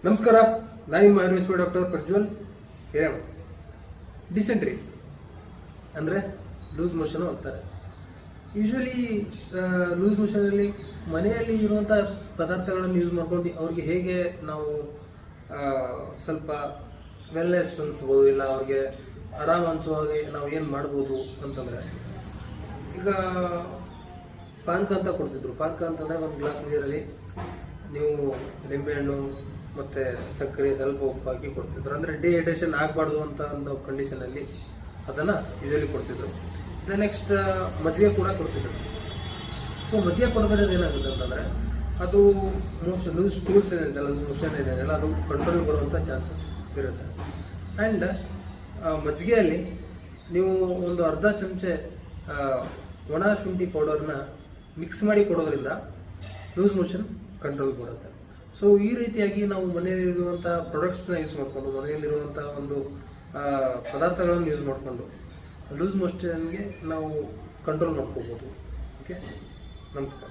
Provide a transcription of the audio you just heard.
ನಮಸ್ಕಾರ, ನಾನು ನಿಮ್ಮ ಆಯುರ್ವೇದ ಡಾಕ್ಟರ್ ಪ್ರಜ್ವಲ್ ಹಿರೇಮ. ಡಿಸೆಂಟ್ರಿ ಅಂದರೆ ಲೂಸ್ ಮೋಷನು ಅಂತಾರೆ. ಯೂಶ್ವಲಿ ಲೂಸ್ ಮೋಷನಲ್ಲಿ ಮನೆಯಲ್ಲಿ ಇರುವಂಥ ಪದಾರ್ಥಗಳನ್ನು ಯೂಸ್ ಮಾಡ್ಕೊಂಡು ಅವ್ರಿಗೆ ಹೇಗೆ ನಾವು ಸ್ವಲ್ಪ ವೆಲ್ನೆಸ್ ಅನಿಸ್ಬೋದು, ಇಲ್ಲ ಅವ್ರಿಗೆ ಆರಾಮ ಅನಿಸೋ ಹಾಗೆ ನಾವು ಏನು ಮಾಡ್ಬೋದು ಅಂತಂದರೆ, ಈಗ ಪಾನಕ ಅಂತ ಕೊಡ್ತಿದ್ರು. ಪಾನಕ ಅಂತಂದರೆ ಒಂದು ಗ್ಲಾಸ್ ನೀರಲ್ಲಿ ನೀವು ನಿಂಬೆಹಣ್ಣು ಮತ್ತು ಸಕ್ಕರೆ ಸ್ವಲ್ಪ ಉಪ್ಪು ಹಾಕಿ ಕೊಡ್ತಿದ್ರು. ಅಂದರೆ ಡಿಹೈಡ್ರೇಷನ್ ಆಗಬಾರ್ದು ಅಂತ ಒಂದು ಕಂಡೀಷನಲ್ಲಿ ಅದನ್ನು ಯೂಶಲಿ ಕೊಡ್ತಿದ್ರು. ನೆಕ್ಸ್ಟ್ ಮಜ್ಜಿಗೆ ಕೂಡ ಕೊಡ್ತಿದ್ರು. ಸೊ ಮಜ್ಜಿಗೆ ಕೊಡೋದ್ರಿಂದ ಏನಾಗುತ್ತೆ ಅಂತಂದರೆ ಅದು ಲೂಸ್ ಸ್ಟೂಲ್ಸ್ ಏನಿದೆ, ಲೂಸ್ ಮೋಷನ್ ಏನಿದೆಯಲ್ಲ, ಅದು ಕಂಟ್ರೋಲ್ ಬರುವಂಥ ಚಾನ್ಸಸ್ ಇರುತ್ತೆ. ಆ್ಯಂಡ್ ಮಜ್ಜಿಗೆಯಲ್ಲಿ ನೀವು ಒಂದು ಅರ್ಧ ಚಮಚೆ ಒಣ ಶುಂಠಿ ಪೌಡರ್ನ ಮಿಕ್ಸ್ ಮಾಡಿ ಕೊಡೋದ್ರಿಂದ ಲೂಸ್ ಮೋಷನ್ ಕಂಟ್ರೋಲ್ ಬರುತ್ತೆ. ಸೊ ಈ ರೀತಿಯಾಗಿ ನಾವು ಮನೆಯಲ್ಲಿರುವಂಥ ಪ್ರಾಡಕ್ಟ್ಸ್ನ ಯೂಸ್ ಮಾಡಿಕೊಂಡು, ಮನೆಯಲ್ಲಿರುವಂಥ ಒಂದು ಪದಾರ್ಥಗಳನ್ನು ಯೂಸ್ ಮಾಡಿಕೊಂಡು ಲೂಸ್ ಮೋಷನ್ಗೆ ನಾವು ಕಂಟ್ರೋಲ್ ಮಾಡ್ಕೋಬೋದು. ಓಕೆ, ನಮಸ್ಕಾರ.